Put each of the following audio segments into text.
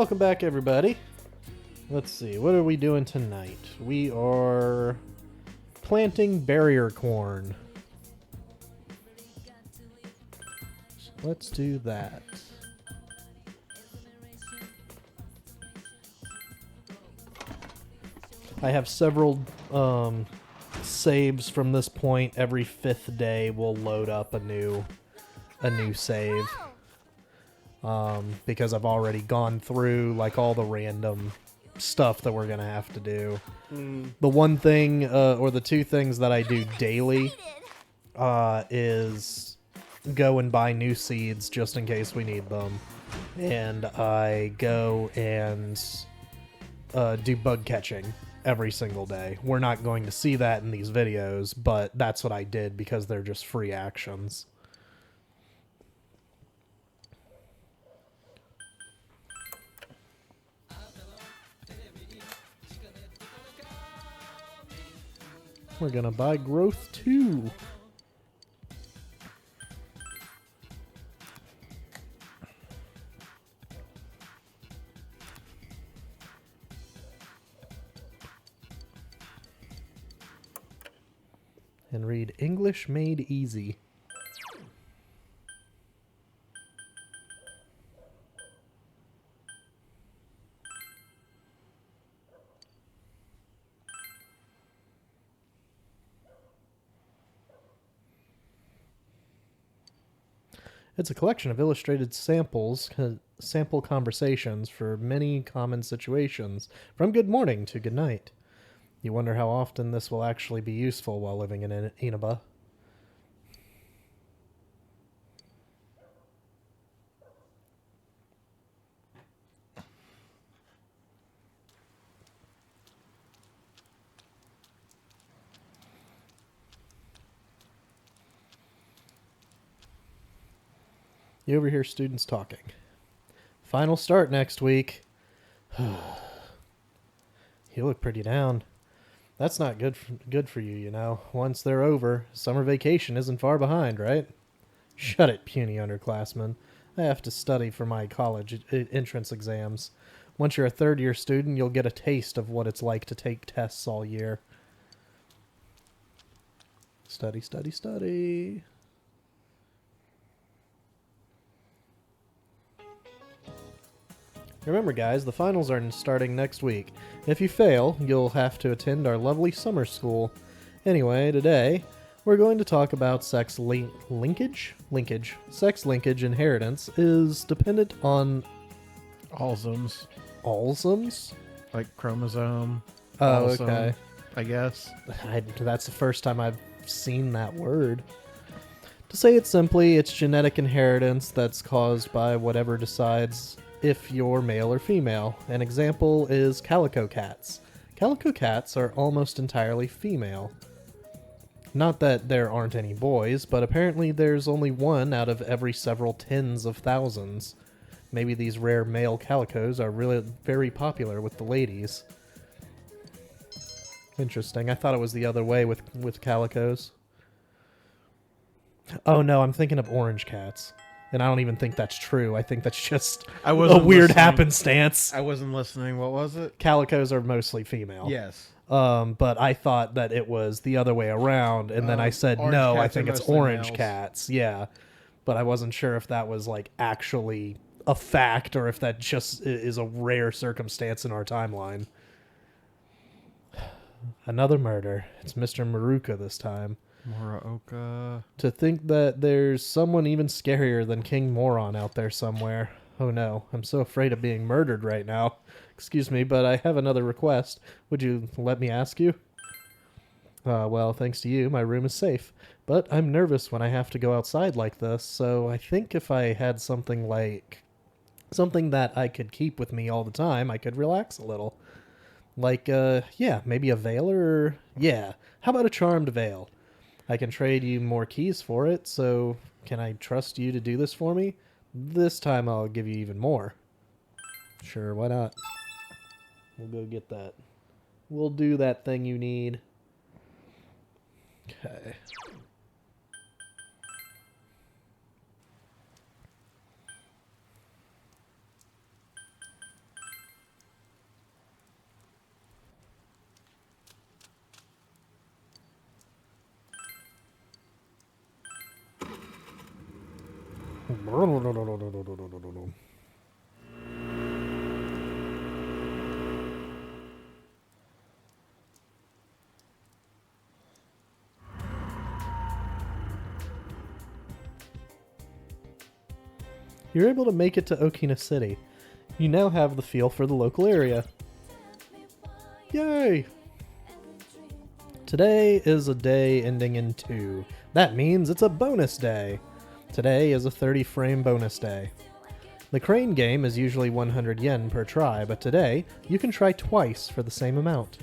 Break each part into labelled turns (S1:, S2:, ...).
S1: Welcome back, everybody. Let's see, what are we doing tonight? We are planting barrier corn. So let's do that. I have several saves from this point. Every 5th day we'll load up a new save. Because I've already gone through like all the random stuff that we're gonna have to do. The one thing, or the two things that I do daily, is go and buy new seeds just in case we need them, and I go and do bug catching every single day. We're not going to see that in these videos, but that's what I did because they're just free actions. We're gonna buy growth 2. And read English Made Easy. It's a collection of illustrated samples, sample conversations for many common situations, from good morning to good night. You wonder how often this will actually be useful while living in Inaba. You overhear students talking. Final start next week. You look pretty down. That's not good for you, you know. Once they're over, summer vacation isn't far behind, right? Shut it, puny underclassmen. I have to study for my college entrance exams. Once you're a third-year student, you'll get a taste of what it's like to take tests all year. Study, study, study. Remember, guys, the finals are starting next week. If you fail, you'll have to attend our lovely summer school. Anyway, today, we're going to talk about sex linkage. Sex linkage inheritance is dependent on...
S2: Alzheimer's.
S1: Alzheimer's?
S2: Like chromosome.
S1: Oh,
S2: Alzheimer's,
S1: okay.
S2: I guess.
S1: That's the first time I've seen that word. To say it simply, it's genetic inheritance that's caused by whatever decides if you're male or female. An example is calico cats. Calico cats are almost entirely female. Not that there aren't any boys, but apparently there's only one out of every several tens of thousands. Maybe these rare male calicos are really very popular with the ladies. Interesting. I thought it was the other way with calicos. Oh no, I'm thinking of orange cats. And I don't even think that's true. I think that's just a weird happenstance.
S2: I wasn't listening. What was it?
S1: Calicos are mostly female.
S2: Yes.
S1: But I thought that it was the other way around, and then I said, no, I think it's orange cats. Yeah. But I wasn't sure if that was like actually a fact or if that just is a rare circumstance in our timeline. Another murder. It's Mr. Maruka this time.
S2: Muraoka.
S1: To think that there's someone even scarier than King Moron out there somewhere. Oh no, I'm so afraid of being murdered right now. Excuse me, but I have another request. Would you let me ask you? Well, thanks to you, my room is safe. But I'm nervous when I have to go outside like this, so I think if I had something that I could keep with me all the time, I could relax a little. Like, yeah, maybe a veil or... Yeah, how about a charmed veil? I can trade you more keys for it, so can I trust you to do this for me? This time I'll give you even more. Sure, why not? We'll go get that. We'll do that thing you need. Okay. You're able to make it to Okina City. You now have the feel for the local area. Yay! Today is a day ending in 2. That means it's a bonus day. Today is a 30 frame bonus day. The crane game is usually 100 yen per try, but today you can try twice for the same amount.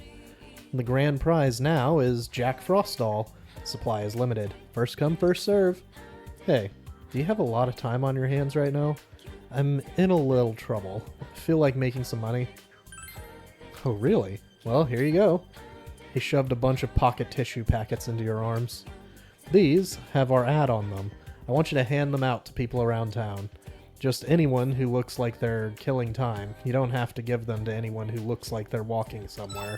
S1: The grand prize now is Jack Frostall. Supply is limited. First come, first serve. Hey, do you have a lot of time on your hands right now? I'm in a little trouble. I feel like making some money. Oh, really? Well, here you go. He shoved a bunch of pocket tissue packets into your arms. These have our ad on them. I want you to hand them out to people around town. Just anyone who looks like they're killing time. You don't have to give them to anyone who looks like they're walking somewhere.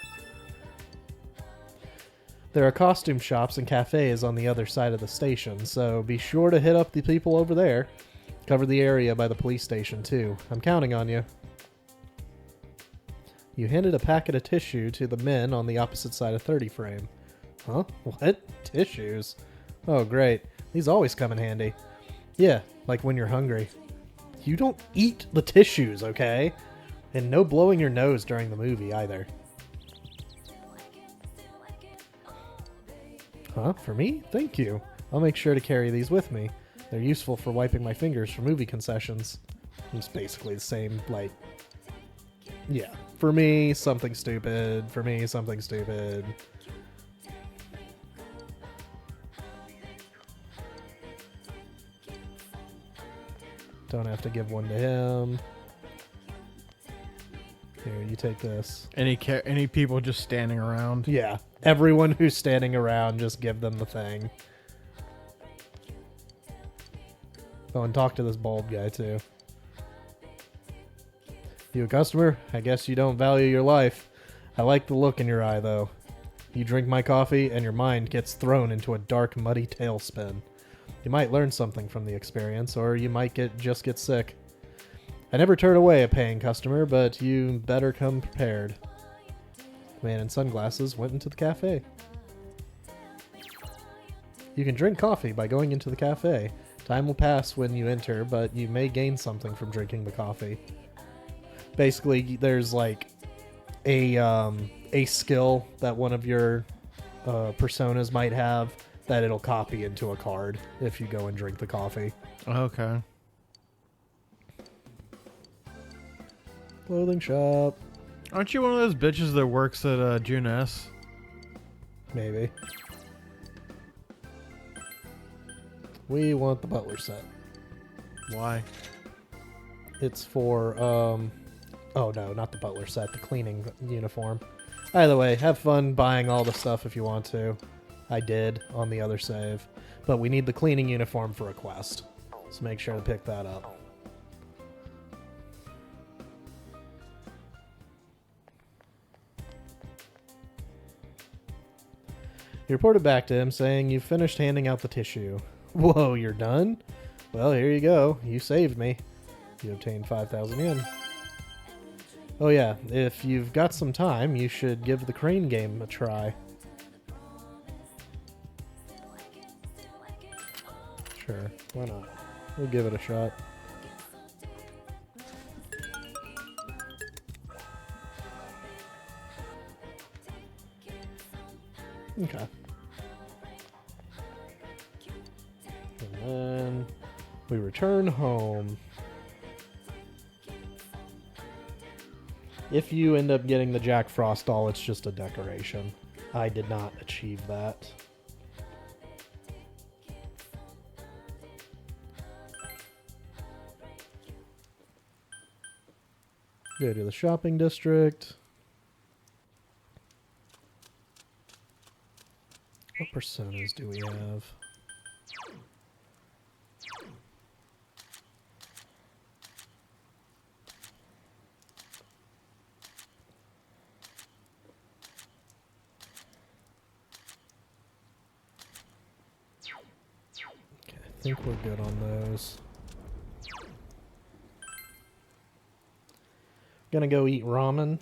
S1: There are costume shops and cafes on the other side of the station, so be sure to hit up the people over there. Cover the area by the police station, too. I'm counting on you. You handed a packet of tissue to the men on the opposite side of 30 frame. Huh? What? Tissues? Oh, great. These always come in handy. Yeah, like when you're hungry. You don't eat the tissues, okay? And no blowing your nose during the movie, either. Huh? For me? Thank you. I'll make sure to carry these with me. They're useful for wiping my fingers for movie concessions. It's basically the same, like... Yeah. For me, something stupid. For me, something stupid. Don't have to give one to him. Here, you take this.
S2: Any people just standing around?
S1: Yeah. Everyone who's standing around, just give them the thing. Oh, and talk to this bald guy, too. You a customer? I guess you don't value your life. I like the look in your eye, though. You drink my coffee, and your mind gets thrown into a dark, muddy tailspin. You might learn something from the experience, or you might just get sick. I never turn away a paying customer, but you better come prepared. The man in sunglasses went into the cafe. You can drink coffee by going into the cafe. Time will pass when you enter, but you may gain something from drinking the coffee. Basically, there's like a skill that one of your personas might have that it'll copy into a card if you go and drink the coffee.
S2: Okay.
S1: Clothing shop.
S2: Aren't you one of those bitches that works at June S?
S1: Maybe. We want the butler set.
S2: Why?
S1: It's for, oh no, not the butler set, the cleaning uniform. Either way, have fun buying all the stuff if you want to. I did on the other save. But we need the cleaning uniform for a quest. So make sure to pick that up. You reported back to him saying you've finished handing out the tissue. Whoa, you're done? Well, here you go. You saved me. You obtained 5,000 yen. Oh yeah, if you've got some time, you should give the crane game a try. Sure, why not? We'll give it a shot. Okay. And then we return home. If you end up getting the Jack Frost doll, it's just a decoration. I did not achieve that. Go to the shopping district. What personas do we have? Okay, I think we're good on those. Gonna go eat ramen.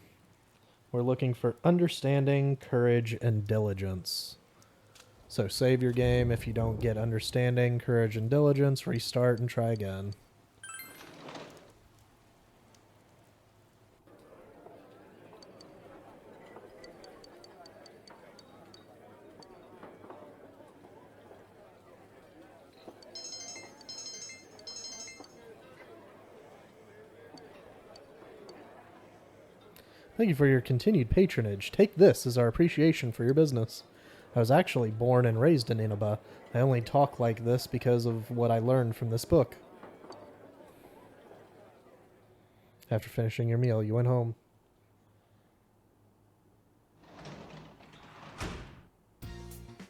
S1: We're looking for understanding, courage, and diligence. So save your game. If you don't get understanding, courage, and diligence, restart and try again. Thank you for your continued patronage. Take this as our appreciation for your business. I was actually born and raised in Inaba. I only talk like this because of what I learned from this book. After finishing your meal, you went home.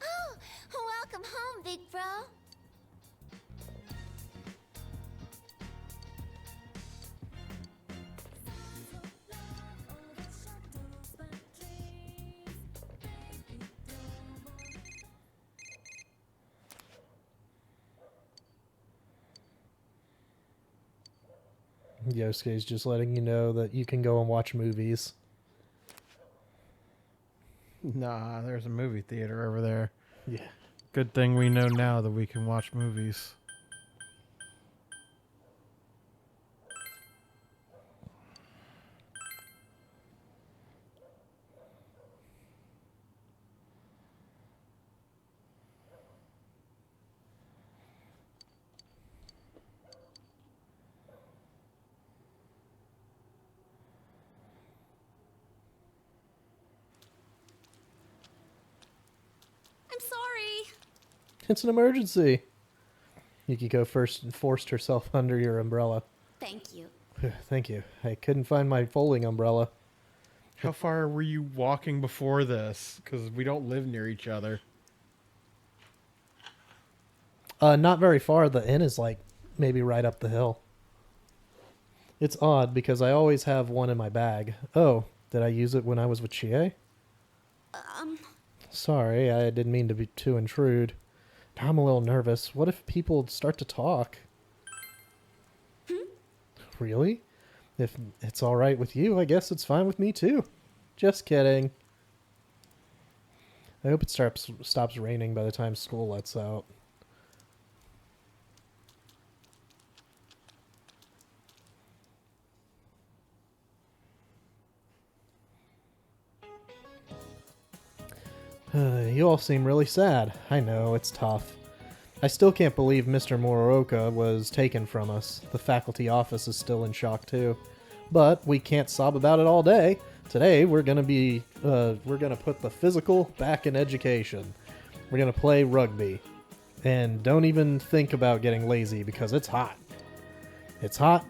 S3: Oh, welcome home, big bro.
S1: Yosuke's just letting you know that you can go and watch movies.
S2: Nah, there's a movie theater over there.
S1: Yeah.
S2: Good thing we know now that we can watch movies.
S3: I'm sorry.
S1: It's an emergency. Yukiko first forced herself under your umbrella.
S3: Thank you.
S1: Thank you. I couldn't find my folding umbrella.
S2: How far were you walking before this? Because we don't live near each other.
S1: Not very far. The inn is like maybe right up the hill. It's odd because I always have one in my bag. Oh, did I use it when I was with Chie? Sorry, I didn't mean to be too intrude. Now I'm a little nervous. What if people start to talk? Really? If it's all right with you, I guess it's fine with me too. Just kidding. I hope it stops raining by the time school lets out. You all seem really sad. I know, it's tough. I still can't believe Mr. Morooka was taken from us. The faculty office is still in shock too. But we can't sob about it all day. Today we're gonna put the physical back in education. We're gonna play rugby. And don't even think about getting lazy because it's hot. It's hot,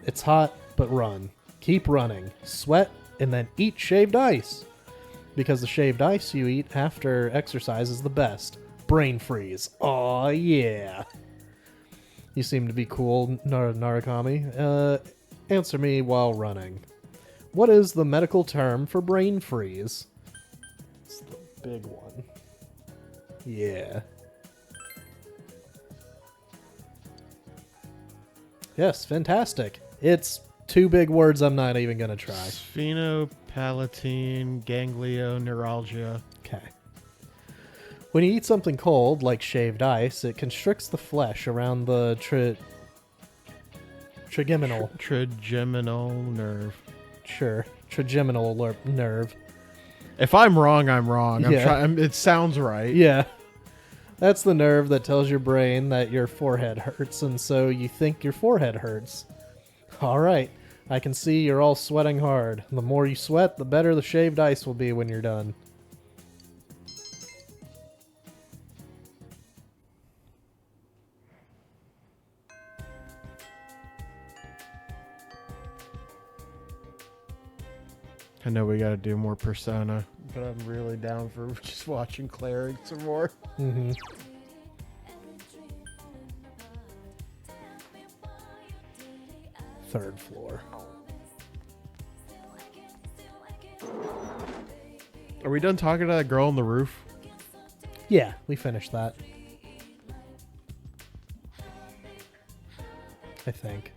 S1: but run. Keep running. Sweat, and then eat shaved ice. Because the shaved ice you eat after exercise is the best. Brain freeze. Aw, yeah. You seem to be cool, Narukami. Answer me while running. What is the medical term for brain freeze? It's the big one. Yeah. Yes, fantastic. It's two big words I'm not even going to try.
S2: Sphenopalatine ganglioneuralgia.
S1: Okay. When you eat something cold, like shaved ice, it constricts the flesh around the trigeminal.
S2: Trigeminal nerve.
S1: Sure. Trigeminal nerve.
S2: If I'm wrong, I'm wrong.
S1: Yeah.
S2: It sounds right.
S1: Yeah. That's the nerve that tells your brain that your forehead hurts, and so you think your forehead hurts. Alright. I can see you're all sweating hard. The more you sweat, the better the shaved ice will be when you're done.
S2: I know we gotta do more Persona, but I'm really down for just watching Cleric some more.
S1: Mm-hmm. Third floor.
S2: Are we done talking to that girl on the roof?
S1: Yeah, we finished that. I think.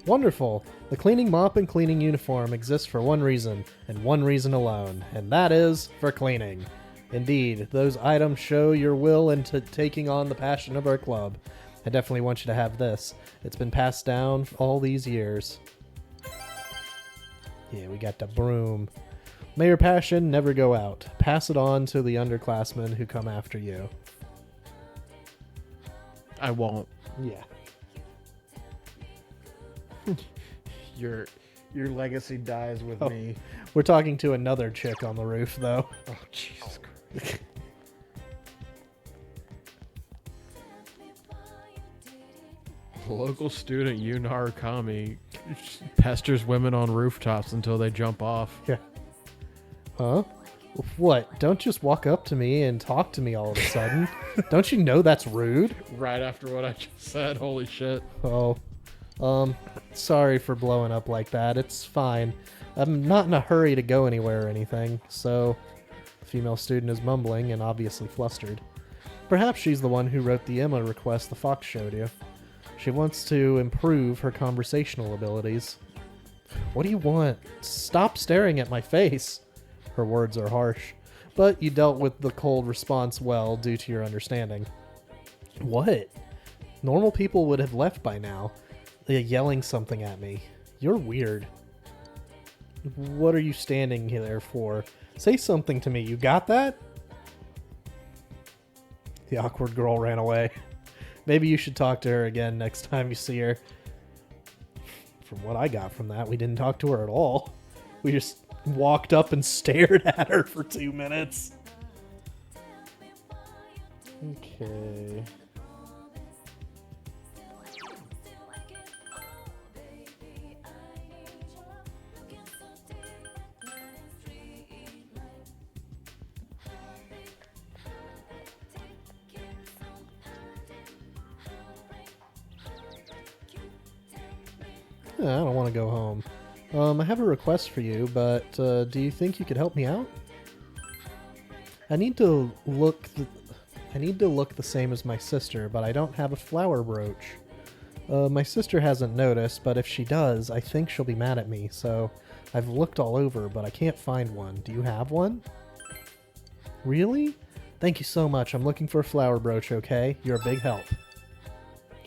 S1: Wonderful. The cleaning mop and cleaning uniform exists for one reason, and one reason alone, and that is for cleaning. Indeed, those items show your will into taking on the passion of our club. I definitely want you to have this. It's been passed down all these years. Yeah, we got the broom. May your passion never go out. Pass it on to the underclassmen who come after you.
S2: I won't.
S1: Yeah.
S2: Your legacy dies with me.
S1: We're talking to another chick on the roof, though.
S2: Oh, Jesus Christ. Local student Yunar Kami pesters women on rooftops until they jump off.
S1: Yeah. Huh? What? Don't just walk up to me and talk to me all of a sudden. Don't you know that's rude?
S2: Right after what I just said. Holy shit.
S1: Oh. Sorry for blowing up like that. It's fine. I'm not in a hurry to go anywhere or anything, so... The female student is mumbling and obviously flustered. Perhaps she's the one who wrote the Emma request the fox showed you. She wants to improve her conversational abilities. What do you want? Stop staring at my face. Her words are harsh, but you dealt with the cold response well due to your understanding. What? Normal people would have left by now. They're yelling something at me. You're weird. What are you standing there for? Say something to me. You got that? The awkward girl ran away. Maybe you should talk to her again next time you see her. From what I got from that, we didn't talk to her at all. We just walked up and stared at her for 2 minutes. Okay. I don't want to go home. I have a request for you, but do you think you could help me out? I need to look the same as my sister, but I don't have a flower brooch. My sister hasn't noticed, but if she does, I think she'll be mad at me, so I've looked all over, but I can't find one. Do you have one? Really? Thank you so much. I'm looking for a flower brooch, okay? You're a big help.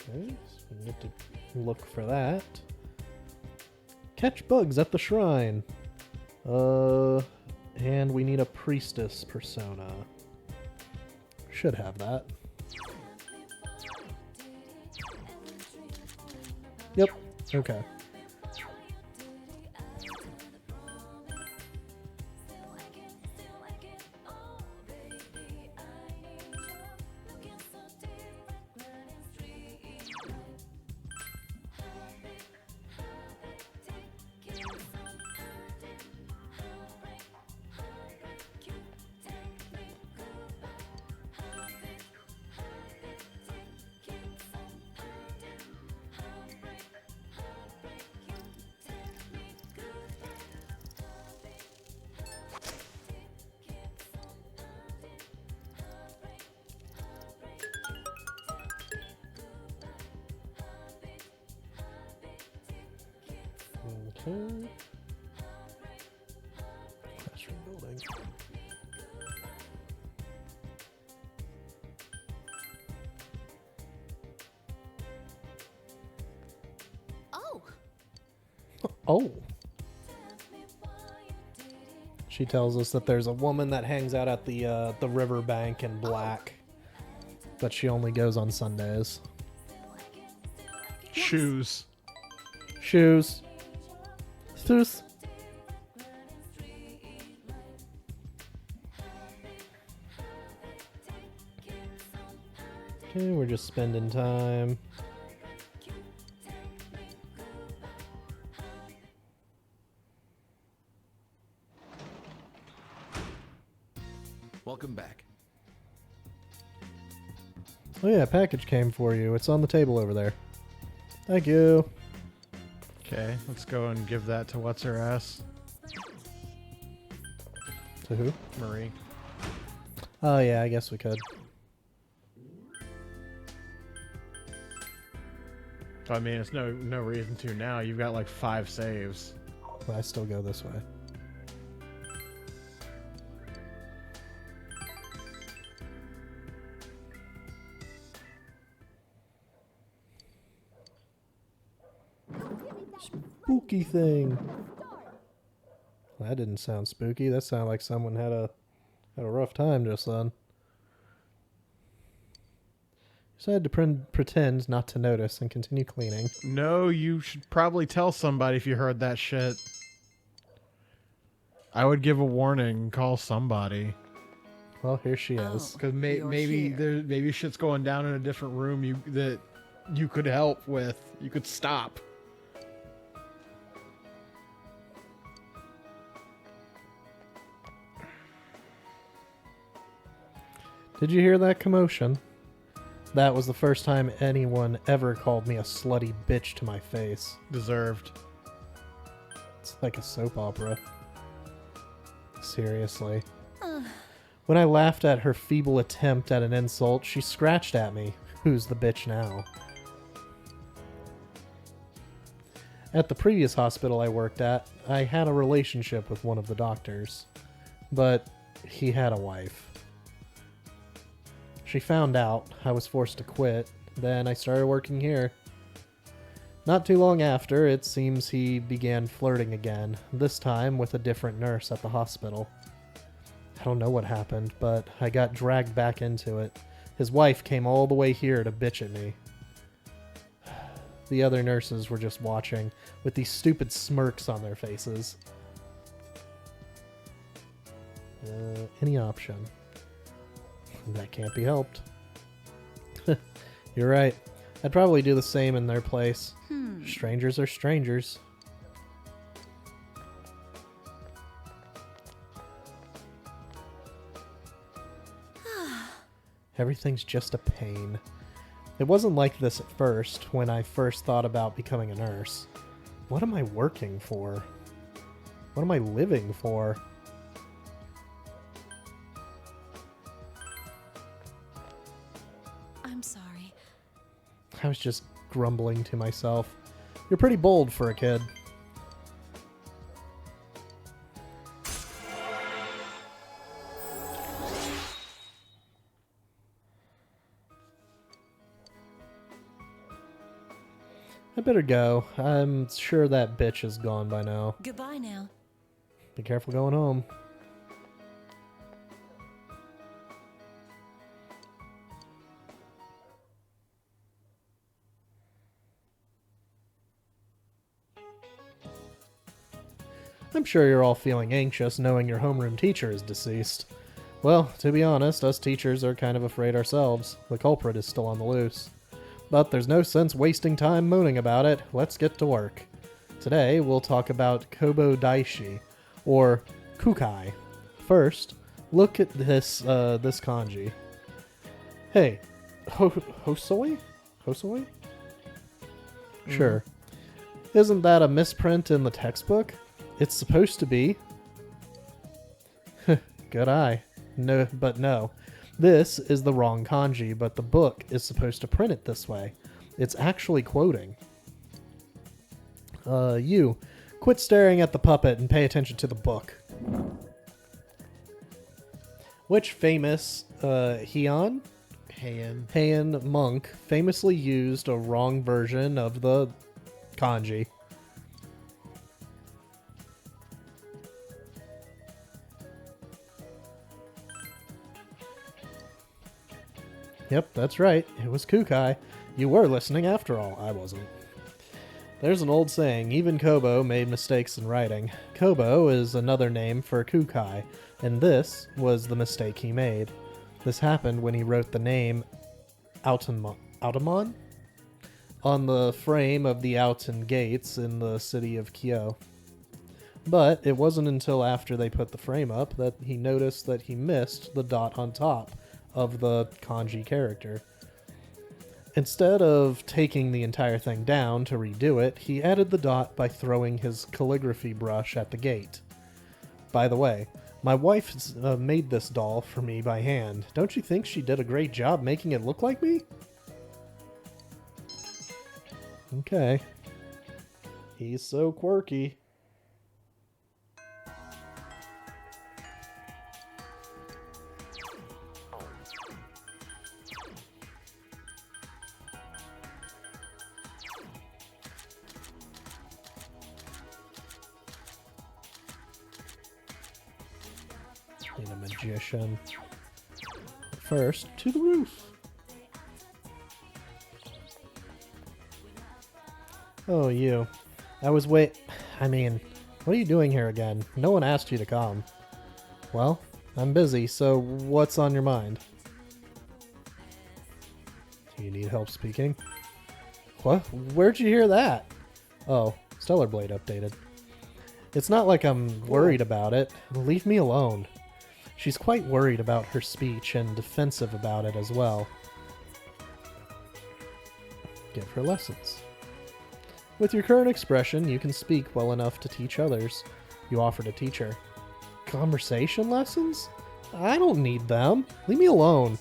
S1: Okay, so we need to look for that. Catch bugs at the shrine. And we need a priestess persona. Should have that. Yep. Okay. Okay. Classroom building.
S3: Oh,
S1: Oh. She tells us that there's a woman that hangs out at the riverbank in black, but she only goes on Sundays.
S2: Shoes.
S1: Shoes. Shoes. Okay, we're just spending time.
S4: Welcome back.
S1: Oh yeah, a package came for you. It's on the table over there. Thank you.
S2: Okay, let's go and give that to what's her ass,
S1: To who?
S2: Marie.
S1: Oh yeah, I guess we could.
S2: I mean, it's no reason to now. You've got like 5 saves.
S1: But I still go this way. Spooky thing. Well, that didn't sound spooky. That sounded like someone had a rough time just then. Decided to pretend not to notice and continue cleaning.
S2: No, you should probably tell somebody if you heard that shit. I would give a warning, call somebody.
S1: Well, here she is.
S2: Because maybe shit's going down in a different room that you could help with. You could stop.
S1: Did you hear that commotion? That was the first time anyone ever called me a slutty bitch to my face.
S2: Deserved.
S1: It's like a soap opera. Seriously. When I laughed at her feeble attempt at an insult, she scratched at me. Who's the bitch now? At the previous hospital I worked at, I had a relationship with one of the doctors. But he had a wife. She found out, I was forced to quit, then I started working here. Not too long after, it seems he began flirting again, this time with a different nurse at the hospital. I don't know what happened, but I got dragged back into it. His wife came all the way here to bitch at me. The other nurses were just watching, with these stupid smirks on their faces. Any option. That can't be helped. You're right. I'd probably do the same in their place. Strangers are strangers. Everything's just a pain. It wasn't like this at first, when I first thought about becoming a nurse. What am I working for? What am I living for?
S3: I'm sorry.
S1: I was just grumbling to myself. You're pretty bold for a kid. I better go. I'm sure that bitch is gone by now.
S3: Goodbye now.
S1: Be careful going home. I'm sure you're all feeling anxious knowing your homeroom teacher is deceased. Well, to be honest, us teachers are kind of afraid ourselves. The culprit is still on the loose. But there's no sense wasting time moaning about it. Let's get to work. Today, we'll talk about Kobo Daishi, or Kukai. First, look at this kanji. Hey, Hosoi? Hosoi? Sure. Isn't that a misprint in the textbook? It's supposed to be. Good eye. No, but no. This is the wrong kanji, but the book is supposed to print it this way. It's actually quoting. You. Quit staring at the puppet and pay attention to the book. Which famous, Heian monk famously used a wrong version of the kanji. Yep, that's right. It was Kukai. You were listening after all. I wasn't. There's an old saying, even Kobo made mistakes in writing. Kobo is another name for Kukai, and this was the mistake he made. This happened when he wrote the name Automon on the frame of the Outen gates in the city of Kyo. But it wasn't until after they put the frame up that he noticed that he missed the dot on top of the kanji character. Instead of taking the entire thing down to redo it, he added the dot by throwing his calligraphy brush at the gate. By the way, my wife made this doll for me by hand. Don't you think she did a great job making it look like me? Okay. He's so quirky. Need a magician. First, to the roof. Oh, you. I mean, what are you doing here again? No one asked you to come. Well, I'm busy, so what's on your mind? Do you need help speaking? What? Where'd you hear that? Oh, Stellar Blade updated. It's not like I'm worried about it. Leave me alone. She's quite worried about her speech and defensive about it as well. Give her lessons. With your current expression, you can speak well enough to teach others. You offer to teach her. Conversation lessons? I don't need them. Leave me alone.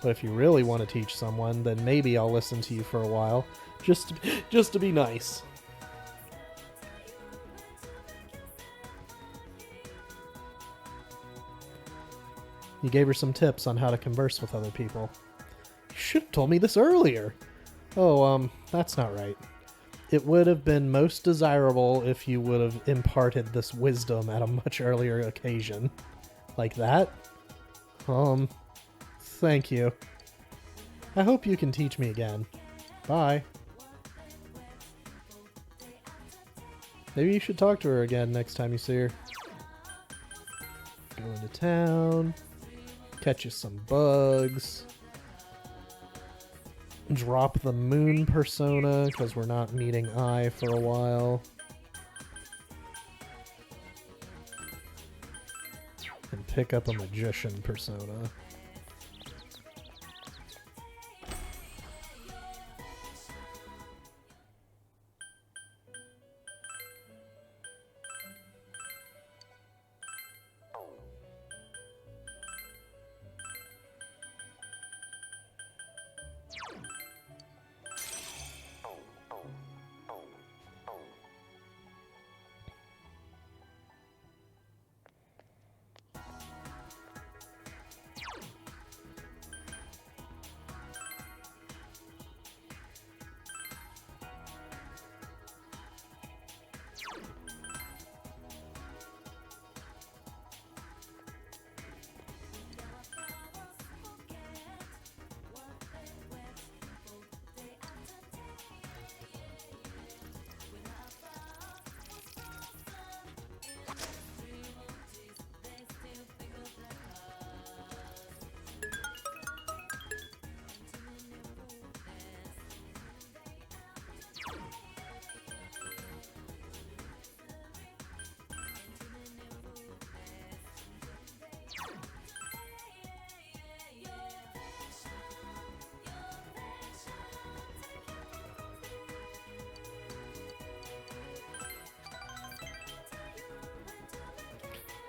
S1: But if you really want to teach someone, then maybe I'll listen to you for a while. Just to be nice. You gave her some tips on how to converse with other people. You should have told me this earlier. Oh, that's not right. It would have been most desirable if you would have imparted this wisdom at a much earlier occasion. Like that? Thank you. I hope you can teach me again. Bye. Maybe you should talk to her again next time you see her. Go into town. Catch you some bugs. Drop the moon persona because we're not meeting Eye for a while. And pick up a magician persona.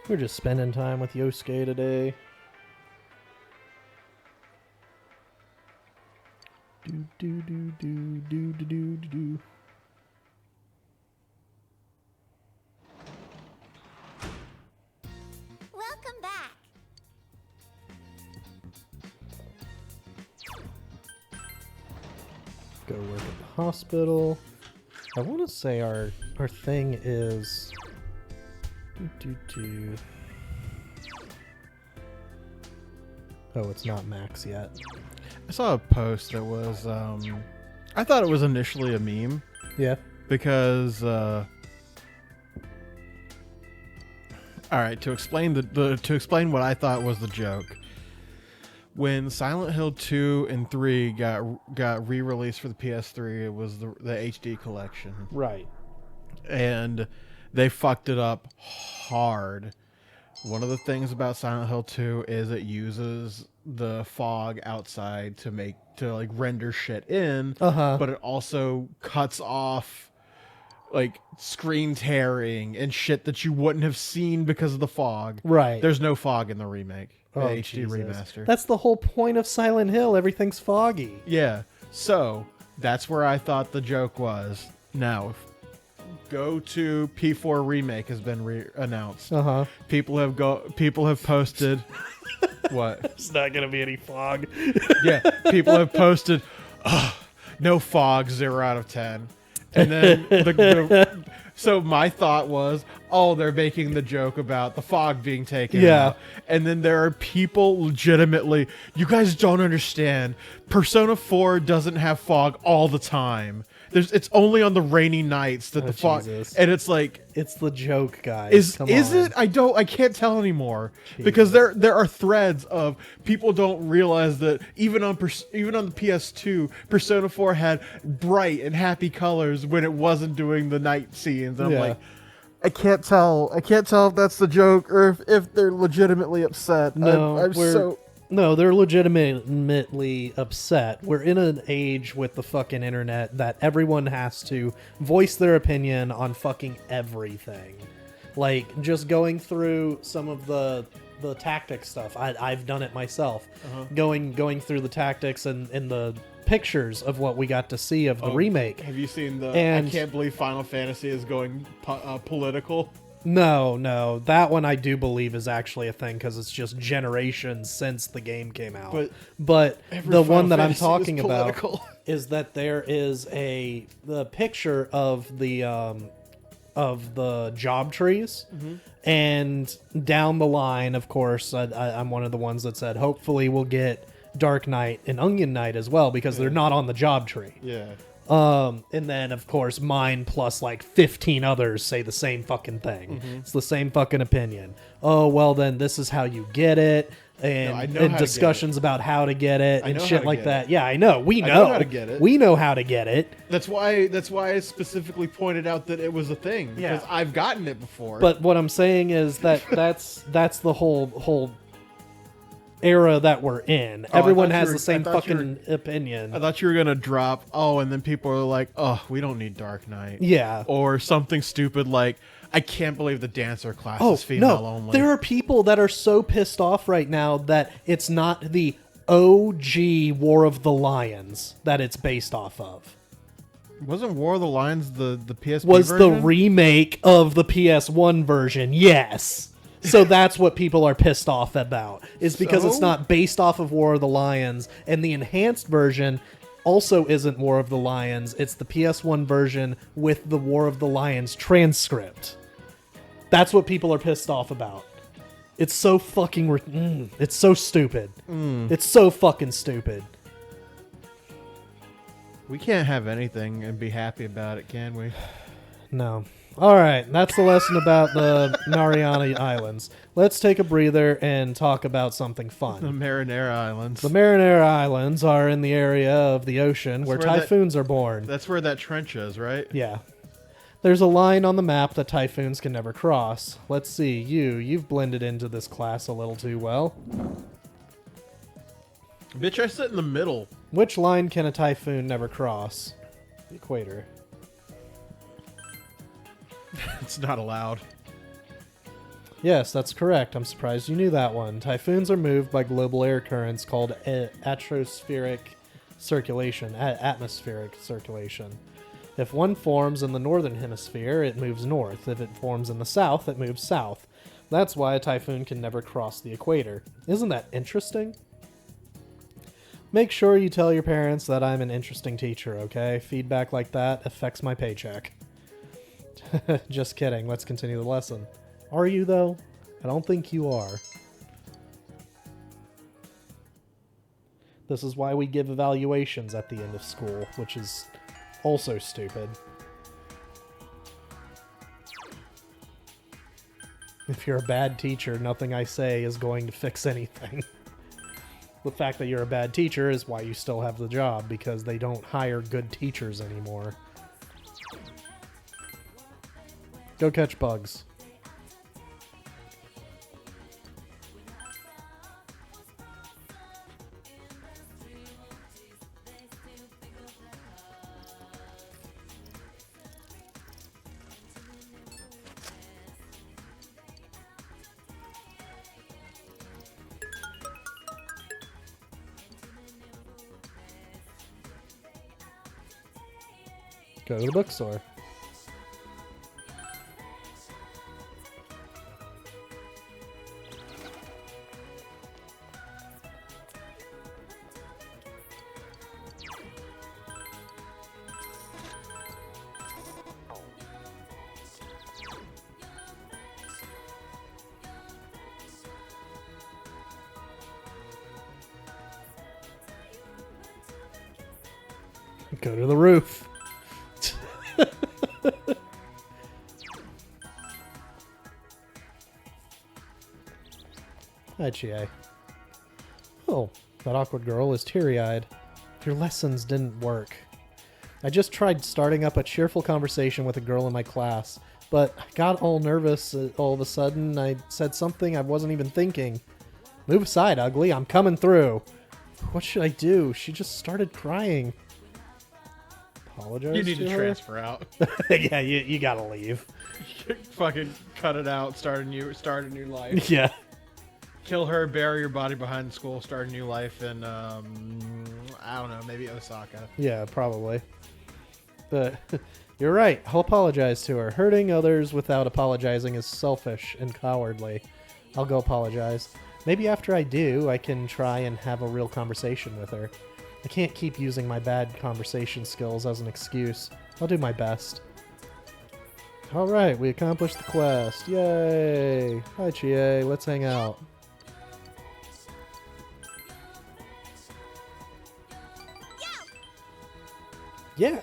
S1: We're just spending time with Yosuke today. Do do do do do do do do.
S3: Welcome back.
S1: Go work at the hospital. I want to say our thing is. Oh, it's not max yet.
S2: I saw a post that was, I thought it was initially a meme
S1: Yeah.
S2: because, all right, to explain to explain what I thought was the joke. When Silent Hill 2 and 3 got re-released for the PS3, it was the HD collection.
S1: Right.
S2: And they fucked it up hard. One of the things about Silent Hill 2 is it uses the fog outside to like render shit in, but it also cuts off like screen tearing and shit that you wouldn't have seen because of the fog.
S1: Right.
S2: There's no fog in the remake, the HD
S1: Jesus.
S2: remaster.
S1: That's the whole point of Silent Hill. Everything's foggy.
S2: Yeah. So That's where I thought the joke was. Now, go to P4 remake has been announced.
S1: Uh-huh.
S2: People have posted what?
S1: There's not gonna be any fog.
S2: Yeah, people have posted, "Ugh, no fog, 0 out of 10." And then so my thought was, oh, they're making the joke about the fog being taken out. And then there are people legitimately, you guys don't understand. Persona 4 doesn't have fog all the time. It's only on the rainy nights that the fog,
S1: Jesus.
S2: and it's like,
S1: It's the joke, guys. Come
S2: is
S1: on.
S2: it? I can't tell anymore because there are threads of people don't realize that even on the PS2, Persona 4 had bright and happy colors when it wasn't doing the night scenes. And I'm like, I can't tell if that's the joke or if they're legitimately upset.
S1: No, they're legitimately upset. We're in an age with the fucking internet that everyone has to voice their opinion on fucking everything. Like, just going through some of the tactic stuff. I've done it myself. Going through the tactics and the pictures of what we got to see of the remake.
S2: Have you seen
S1: And-
S2: I can't believe Final Fantasy is going political.
S1: No, that one I do believe is actually a thing because it's just generations since the game came out. But the one that I'm talking about is that there is the picture of the job trees, and down the line, of course, I'm one of the ones that said hopefully we'll get Dark Knight and Onion Knight as well because they're not on the job tree.
S2: Yeah.
S1: And then of course mine plus like 15 others say the same fucking thing. It's the same fucking opinion. Oh, well then this is how you get it. And discussions about how to get it and shit like that. Yeah, I know. We know
S2: how to get it.
S1: We know how to get it.
S2: That's why I specifically pointed out that it was a thing because I've gotten it before.
S1: But what I'm saying is that's the whole era that we're in. Everyone has the same fucking opinion.
S2: I thought you were gonna drop, and then people are like, oh, we don't need Dark Knight.
S1: Yeah.
S2: Or something stupid like, I can't believe the dancer class is female only.
S1: There are people that are so pissed off right now that it's not the OG War of the Lions that it's based off of.
S2: Wasn't War of the Lions the PSP
S1: Was
S2: version?
S1: the remake of the PS1 version, yes. So that's what people are pissed off about, is because it's not based off of War of the Lions, and the enhanced version also isn't War of the Lions. It's the PS1 version with the War of the Lions transcript. That's what people are pissed off about. It's so fucking... it's so stupid. It's so fucking stupid.
S2: We can't have anything and be happy about it, can we?
S1: No. All right, that's the lesson about the Mariana Islands. Let's take a breather and talk about something
S2: The
S1: fun.
S2: Marinara Islands.
S1: The Marinara Islands are in the area of the ocean where
S2: where
S1: typhoons are born.
S2: That's where that trench is, right?
S1: Yeah. There's a line on the map that typhoons can never cross. Let's see, you've blended into this class a little too well.
S2: Bitch, I sit in the middle.
S1: Which line can a typhoon never cross? The equator.
S2: It's not allowed.
S1: Yes, that's correct. I'm surprised you knew that one. Typhoons are moved by global air currents called atmospheric circulation. If one forms in the northern hemisphere, it moves north. If it forms in the south, it moves south. That's why a typhoon can never cross the equator. Isn't that interesting? Make sure you tell your parents that I'm an interesting teacher, okay? Feedback like that affects my paycheck. Just kidding. Let's continue the lesson. Are you, though? I don't think you are. This is why we give evaluations at the end of school, which is also stupid. If you're a bad teacher, nothing I say is going to fix anything. The fact that you're a bad teacher is why you still have the job, because they don't hire good teachers anymore. Go catch bugs. Go to the bookstore. Go to the roof. Hi, Chie. Oh, that awkward girl is teary-eyed. Your lessons didn't work. I just tried starting up a cheerful conversation with a girl in my class, but I got all nervous all of a sudden. I said something I wasn't even thinking. Move aside, ugly. I'm coming through. What should I do? She just started crying. Apologize.
S2: You need to
S1: her?
S2: transfer out.
S1: Yeah, you gotta leave.
S2: Fucking cut it out. Start a new life.
S1: Yeah.
S2: Kill her. Bury your body behind the school. Start a new life in I don't know, maybe Osaka.
S1: Yeah, probably. But you're right. I'll apologize to her. Hurting others without apologizing is selfish and cowardly. I'll go apologize. Maybe after I do, I can try and have a real conversation with her. I can't keep using my bad conversation skills as an excuse. I'll do my best. Alright, we accomplished the quest. Yay! Hi, Chie. Let's hang out. Yeah!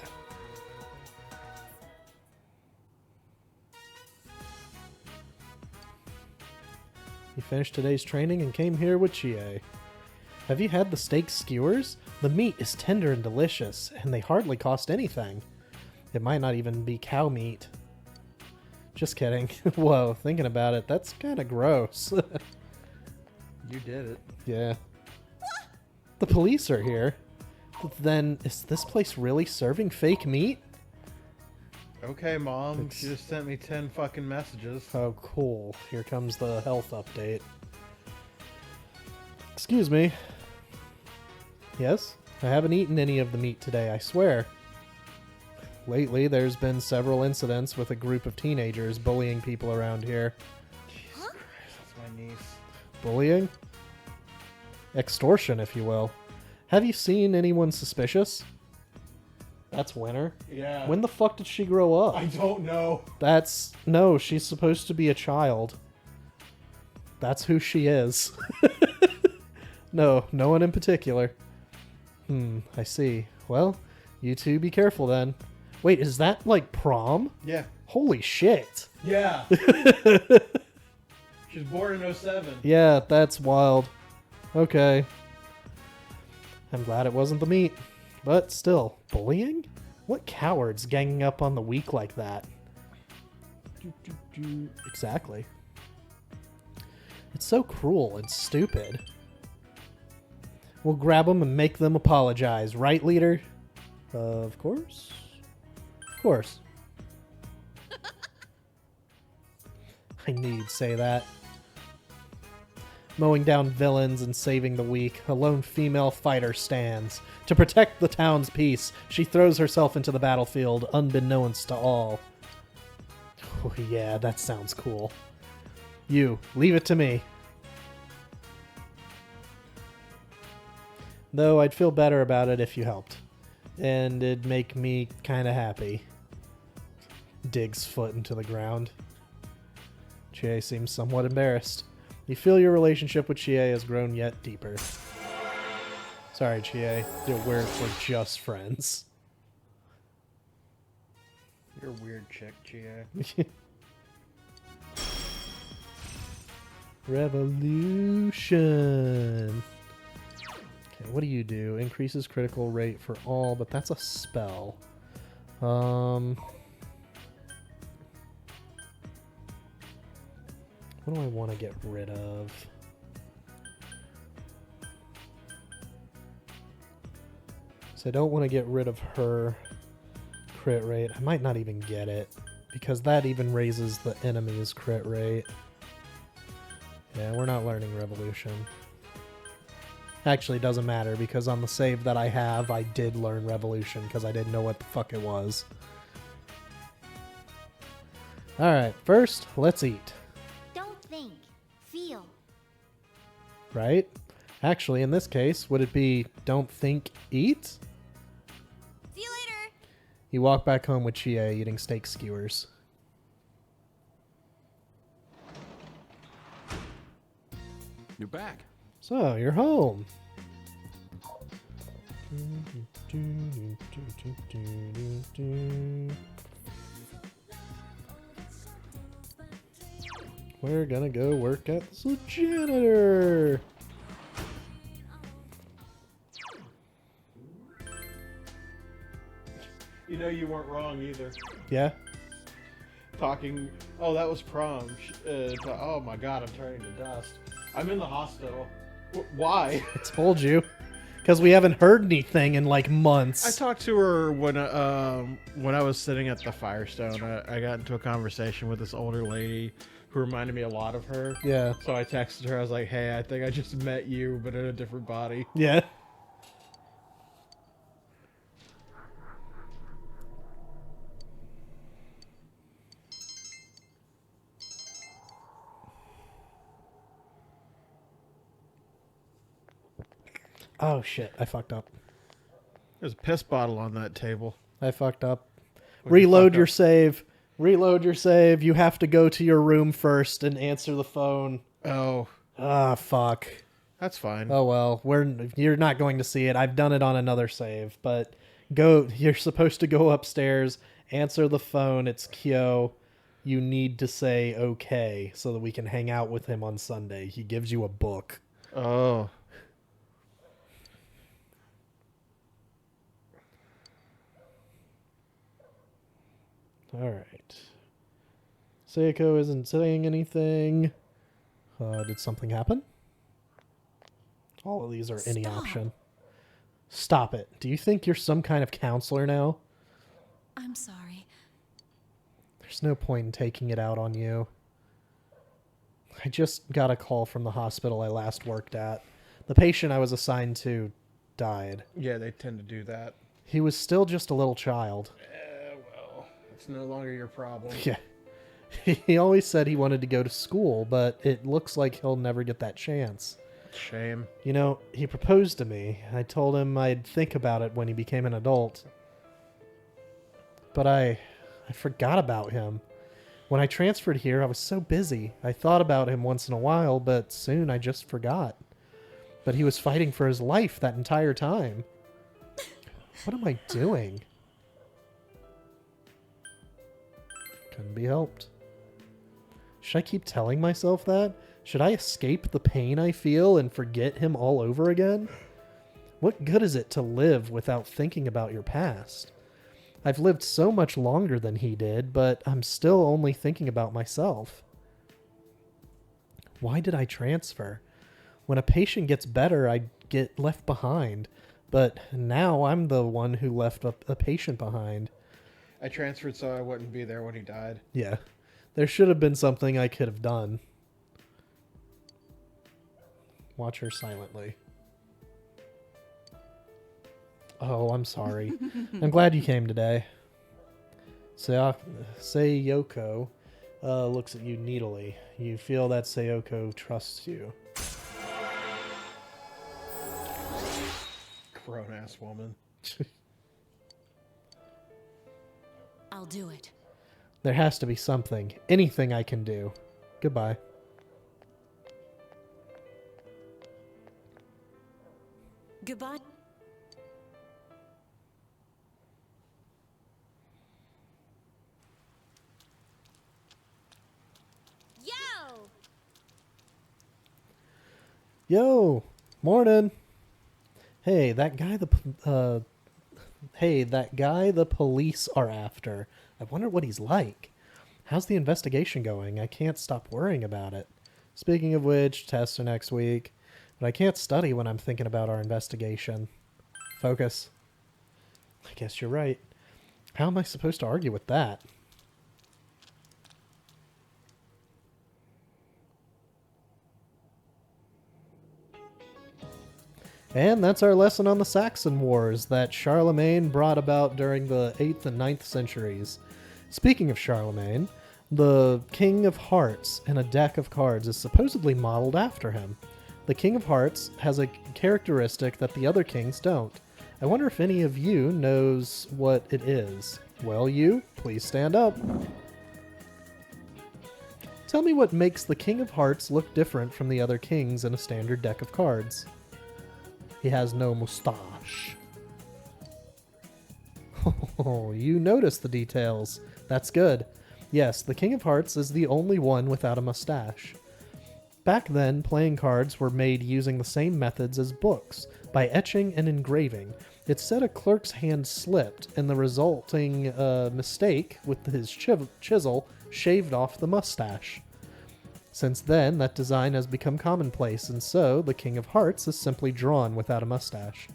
S1: You finished today's training and came here with Chie. Have you had the steak skewers? The meat is tender and delicious, and they hardly cost anything. It might not even be cow meat. Just kidding. Whoa, thinking about it, that's kind of gross.
S2: You did it.
S1: Yeah. The police are here. Then, is this place really serving fake meat?
S2: Okay, Mom. She just sent me 10 fucking messages.
S1: Oh, cool. Here comes the health update. Excuse me. Yes? I haven't eaten any of the meat today, I swear. Lately, there's been several incidents with a group of teenagers bullying people around here.
S2: Jesus Christ, that's my niece.
S1: Bullying? Extortion, if you will. Have you seen anyone suspicious? That's Winter.
S2: Yeah.
S1: When the fuck did she grow up?
S2: I don't know.
S1: No, she's supposed to be a child. That's who she is. No one in particular. I see. Well, you two be careful then. Wait, is that like prom?
S2: Yeah.
S1: Holy shit.
S2: Yeah. She was born in 07.
S1: Yeah, that's wild. Okay. I'm glad it wasn't the meat. But still, bullying? What cowards ganging up on the weak like that? Exactly. It's so cruel and stupid. We'll grab them and make them apologize, right, leader? Of course. Of course. I knew you'd say that. Mowing down villains and saving the weak, a lone female fighter stands. To protect the town's peace, she throws herself into the battlefield, unbeknownst to all. Oh, yeah, that sounds cool. You, leave it to me. Though I'd feel better about it if you helped. And it'd make me kinda happy. Digs foot into the ground. Chie seems somewhat embarrassed. You feel your relationship with Chie has grown yet deeper. Sorry, Chie. We're just friends.
S2: You're a weird chick, Chie.
S1: Revolution. Okay, what do you do? Increases critical rate for all, but that's a spell. What do I want to get rid of? So I don't want to get rid of her crit rate. I might not even get it, because that even raises the enemy's crit rate. Yeah, we're not learning Revolution. Actually, it doesn't matter, because on the save that I have, I did learn Revolution, because I didn't know what the fuck it was. Alright, first, let's eat.
S3: Don't think. Feel.
S1: Right? Actually, in this case, would it be don't think, eat?
S3: See you later.
S1: You walk back home with Chie eating steak skewers.
S4: You're back.
S1: So, you're home. We're gonna go work as a janitor.
S2: You know you weren't wrong either.
S1: Yeah?
S2: Talking. Oh, that was prom. Oh my God, I'm turning to dust. I'm in the hospital. Why?
S1: I told you. Because we haven't heard anything in like
S2: I
S1: months.
S2: talked to her when I was sitting at the Firestone. I got into a conversation with this older lady who reminded me a lot of her.
S1: Yeah.
S2: So I texted her. I was like, "Hey, I think I just met you, but in a different body."
S1: Yeah. Oh shit, I fucked up.
S2: There's a piss bottle on that table.
S1: I fucked up.
S2: What'd you
S1: Reload
S2: fuck
S1: your
S2: up?
S1: save. Reload your save. You have to go to your room first and answer the phone.
S2: Oh,
S1: Ah, fuck.
S2: that's fine.
S1: Oh well, you're not going to see it. I've done it on another save, but go. You're supposed to go upstairs, answer the phone. It's Kyo. You need to say okay so that we can hang out with him on Sunday. He gives you a book.
S2: Oh.
S1: All right. Seiko isn't saying anything. Did something happen? All of these are any
S3: Stop.
S1: option. Stop it. Do you think you're some kind of counselor now?
S3: I'm sorry.
S1: There's no point in taking it out on you. I just got a call from the hospital I last worked at. The patient I was assigned to died.
S2: Yeah, they tend to do that.
S1: He was still just a little child.
S2: Well, it's no longer your problem.
S1: Yeah. He always said he wanted to go to school, but it looks like he'll never get that chance.
S2: Shame.
S1: You know, he proposed to me. I told him I'd think about it when he became an adult. But I forgot about him. When I transferred here, I was so busy. I thought about him once in a while, but soon I just forgot. But he was fighting for his life that entire time. What am I doing? Couldn't be helped. Should I keep telling myself that? Should I escape the pain I feel and forget him all over again? What good is it to live without thinking about your past? I've lived so much longer than he did, but I'm still only thinking about myself. Why did I transfer? When a patient gets better, I get left behind. But now I'm the one who left a patient behind.
S2: I transferred so I wouldn't be there when he died.
S1: Yeah. There should have been something I could have done. Watch her silently. Oh, I'm sorry. I'm glad you came today. Sayoko looks at you needily. You feel that Sayoko trusts you.
S2: Grown-ass woman.
S3: I'll do it.
S1: There has to be something. Anything I can do. Goodbye.
S3: Goodbye. Yo!
S1: Yo, morning. Hey, that guy the police are after. I wonder what he's like. How's the investigation going? I can't stop worrying about it. Speaking of which, tests are next week, but I can't study when I'm thinking about our investigation. Focus. I guess you're right. How am I supposed to argue with that? And that's our lesson on the Saxon Wars that Charlemagne brought about during the 8th and 9th centuries. Speaking of Charlemagne, The King of Hearts in a deck of cards is supposedly modeled after him. The King of Hearts has a characteristic that the other kings don't. I wonder if any of you knows what it is. Well, you, please stand up. Tell me what makes the King of Hearts look different from the other kings in a standard deck of cards. He has no mustache. Oh, you notice the details. That's good. Yes, the King of Hearts is the only one without a mustache. Back then, playing cards were made using the same methods as books, by etching and engraving. It's said a clerk's hand slipped, and the resulting mistake with his chisel shaved off the mustache. Since then, that design has become commonplace, and so the King of Hearts is simply drawn without a mustache.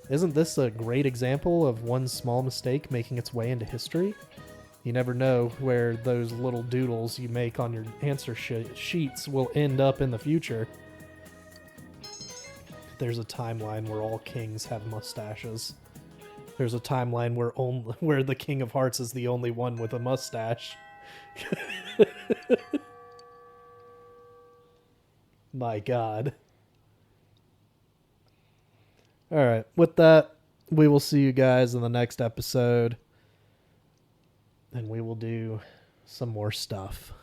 S1: Isn't this a great example of one small mistake making its way into history? You never know where those little doodles you make on your answer sheets will end up in the future. There's a timeline where all kings have mustaches. There's a timeline where the King of Hearts is the only one with a mustache. My God. Alright, with that, we will see you guys in the next episode. And we will do some more stuff.